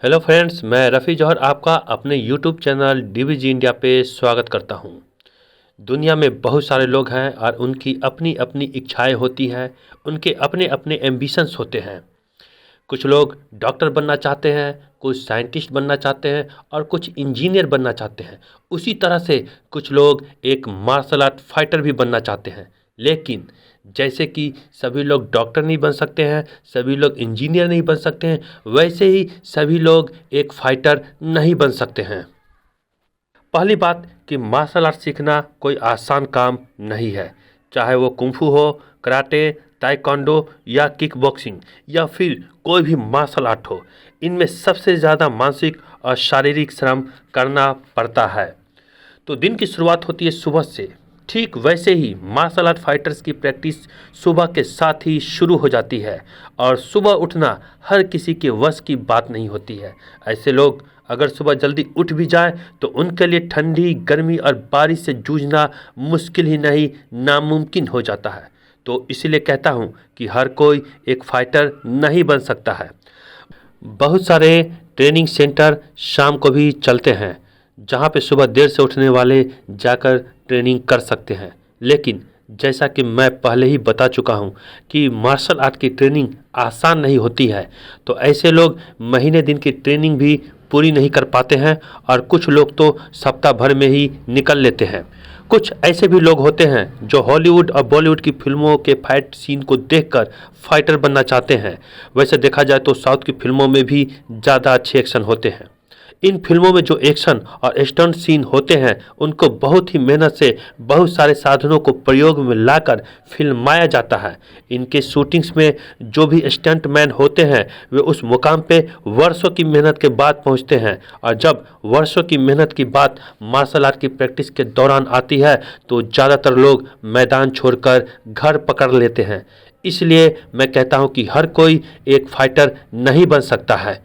Hello friends, मैं रफ़ी जौहर आपका अपने यूट्यूब चैनल डीवीजी इंडिया पे स्वागत करता हूं। दुनिया में बहुत सारे लोग हैं और उनकी अपनी अपनी इच्छाएं होती हैं, उनके अपने अपने एम्बिशंस होते हैं। कुछ लोग डॉक्टर बनना चाहते हैं, कुछ साइंटिस्ट बनना चाहते हैं और कुछ इंजीनियर बनना चाहते हैं। उसी तरह से कुछ लोग एक मार्शल आर्ट फाइटर भी बनना चाहते हैं। लेकिन जैसे कि सभी लोग डॉक्टर नहीं बन सकते हैं, सभी लोग इंजीनियर नहीं बन सकते हैं, वैसे ही सभी लोग एक फाइटर नहीं बन सकते हैं। पहली बात कि मार्शल आर्ट सीखना कोई आसान काम नहीं है। चाहे वो कुंफू हो, कराटे, ताइक्वांडो या किक बॉक्सिंग या फिर कोई भी मार्शल आर्ट हो, इनमें सबसे ज़्यादा मानसिक और शारीरिक श्रम करना पड़ता है। तो दिन की शुरुआत होती है सुबह से। ठीक वैसे ही मार्शल आर्ट फाइटर्स की प्रैक्टिस सुबह के साथ ही शुरू हो जाती है और सुबह उठना हर किसी के वश की बात नहीं होती है। ऐसे लोग अगर सुबह जल्दी उठ भी जाए तो उनके लिए ठंडी, गर्मी और बारिश से जूझना मुश्किल ही नहीं, नामुमकिन हो जाता है। तो इसीलिए कहता हूँ कि हर कोई एक फाइटर नहीं बन सकता है। बहुत सारे ट्रेनिंग सेंटर शाम को भी चलते हैं, जहाँ पे सुबह देर से उठने वाले जाकर ट्रेनिंग कर सकते हैं। लेकिन जैसा कि मैं पहले ही बता चुका हूँ कि मार्शल आर्ट की ट्रेनिंग आसान नहीं होती है, तो ऐसे लोग महीने दिन की ट्रेनिंग भी पूरी नहीं कर पाते हैं और कुछ लोग तो सप्ताह भर में ही निकल लेते हैं। कुछ ऐसे भी लोग होते हैं जो हॉलीवुड और बॉलीवुड की फिल्मों के फाइट सीन को देखकर फाइटर बनना चाहते हैं। वैसे देखा जाए तो साउथ की फिल्मों में भी ज़्यादा अच्छे एक्शन होते हैं। इन फिल्मों में जो एक्शन और स्टंट सीन होते हैं, उनको बहुत ही मेहनत से बहुत सारे साधनों को प्रयोग में लाकर फिल्माया जाता है। इनके शूटिंग्स में जो भी स्टंट मैन होते हैं, वे उस मुकाम पे वर्षों की मेहनत के बाद पहुंचते हैं। और जब वर्षों की मेहनत की बात मार्शल आर्ट की प्रैक्टिस के दौरान आती है, तो ज़्यादातर लोग मैदान छोड़कर घर पकड़ लेते हैं। इसलिए मैं कहता हूँ कि हर कोई एक फाइटर नहीं बन सकता है।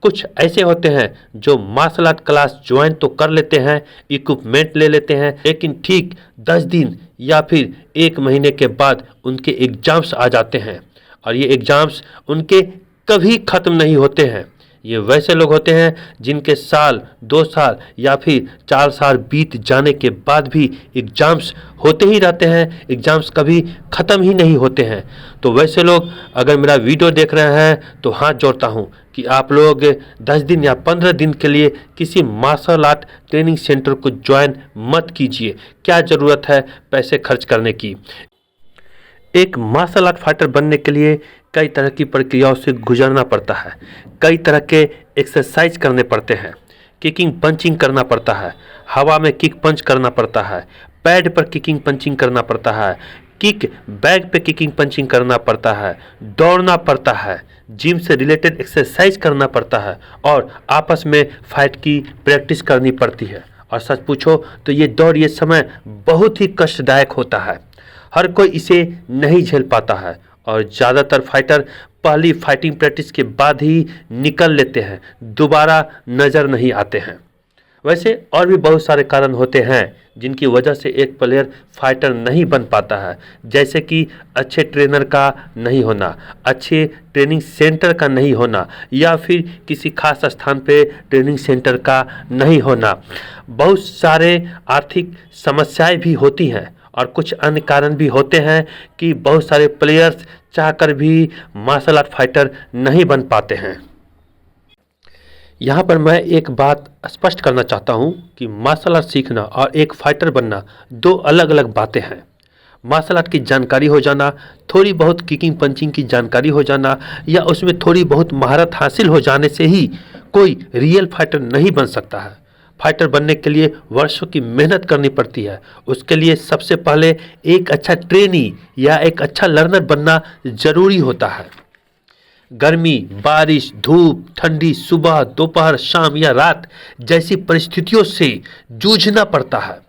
कुछ ऐसे होते हैं जो मार्शल आर्ट क्लास ज्वाइन तो कर लेते हैं, इक्विपमेंट ले लेते हैं, लेकिन ठीक 10 दिन या फिर 1 महीने के बाद उनके एग्ज़ाम्स आ जाते हैं और ये एग्ज़ाम्स उनके कभी ख़त्म नहीं होते हैं। ये वैसे लोग होते हैं जिनके साल, 2 साल या फिर 4 साल बीत जाने के बाद भी एग्ज़ाम्स होते ही रहते हैं, एग्ज़ाम्स कभी ख़त्म ही नहीं होते हैं। तो वैसे लोग अगर मेरा वीडियो देख रहे हैं तो हाथ जोड़ता हूँ कि आप लोग 10 दिन या 15 दिन के लिए किसी मार्शल आर्ट ट्रेनिंग सेंटर को ज्वाइन मत कीजिए। क्या ज़रूरत है पैसे खर्च करने की। एक मार्शल आर्ट फाइटर बनने के लिए कई तरह की प्रक्रियाओं से गुजरना पड़ता है। कई तरह के एक्सरसाइज करने पड़ते हैं। किकिंग पंचिंग करना पड़ता है, हवा में किक पंच करना पड़ता है, पैड पर किकिंग पंचिंग करना पड़ता है, किक बैग पे किकिंग पंचिंग करना पड़ता है, दौड़ना पड़ता है, जिम से रिलेटेड एक्सरसाइज करना पड़ता है और आपस में फाइट की प्रैक्टिस करनी पड़ती है। और सच पूछो तो ये दौड़, ये समय बहुत ही कष्टदायक होता है। हर कोई इसे नहीं झेल पाता है और ज़्यादातर फाइटर पहली फाइटिंग प्रैक्टिस के बाद ही निकल लेते हैं, दोबारा नज़र नहीं आते हैं। वैसे और भी बहुत सारे कारण होते हैं जिनकी वजह से एक प्लेयर फाइटर नहीं बन पाता है, जैसे कि अच्छे ट्रेनर का नहीं होना, अच्छे ट्रेनिंग सेंटर का नहीं होना या फिर किसी खास स्थान पे ट्रेनिंग सेंटर का नहीं होना। बहुत सारे आर्थिक समस्याएं भी होती हैं और कुछ अन्य कारण भी होते हैं कि बहुत सारे प्लेयर्स चाहकर भी मार्शल आर्ट फाइटर नहीं बन पाते हैं। यहाँ पर मैं एक बात स्पष्ट करना चाहता हूँ कि मार्शल आर्ट सीखना और एक फाइटर बनना 2 अलग अलग बातें हैं। मार्शल आर्ट की जानकारी हो जाना, थोड़ी बहुत किकिंग पंचिंग की जानकारी हो जाना या उसमें थोड़ी बहुत महारत हासिल हो जाने से ही कोई रियल फाइटर नहीं बन सकता है। फाइटर बनने के लिए वर्षों की मेहनत करनी पड़ती है। उसके लिए सबसे पहले एक अच्छा ट्रेनी या एक अच्छा लर्नर बनना ज़रूरी होता है। गर्मी, बारिश, धूप, ठंडी, सुबह, दोपहर, शाम या रात जैसी परिस्थितियों से जूझना पड़ता है।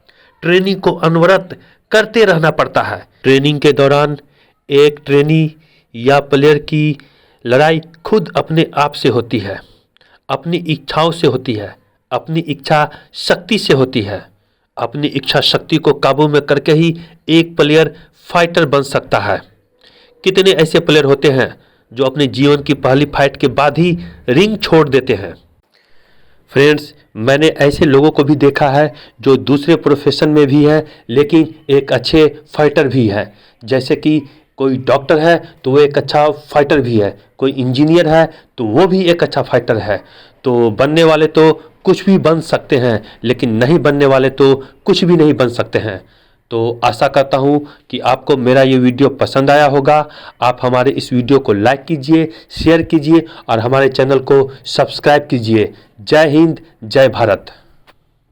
ट्रेनिंग को अनवरत करते रहना पड़ता है। ट्रेनिंग के दौरान एक ट्रेनी या प्लेयर की लड़ाई खुद अपने आप से होती है, अपनी इच्छाओं से होती है, अपनी इच्छा शक्ति से होती है। अपनी इच्छा शक्ति को काबू में करके ही एक प्लेयर फाइटर बन सकता है। कितने ऐसे प्लेयर होते हैं जो अपने जीवन की पहली फाइट के बाद ही रिंग छोड़ देते हैं। फ्रेंड्स, मैंने ऐसे लोगों को भी देखा है जो दूसरे प्रोफेशन में भी है लेकिन एक अच्छे फाइटर भी है। जैसे कि कोई डॉक्टर है तो वो एक अच्छा फाइटर भी है, कोई इंजीनियर है तो वो भी एक अच्छा फाइटर है। तो बनने वाले तो कुछ भी बन सकते हैं लेकिन नहीं बनने वाले तो कुछ भी नहीं बन सकते हैं। तो आशा करता हूँ कि आपको मेरा ये वीडियो पसंद आया होगा। आप हमारे इस वीडियो को लाइक कीजिए, शेयर कीजिए और हमारे चैनल को सब्सक्राइब कीजिए। जय हिंद, जय भारत।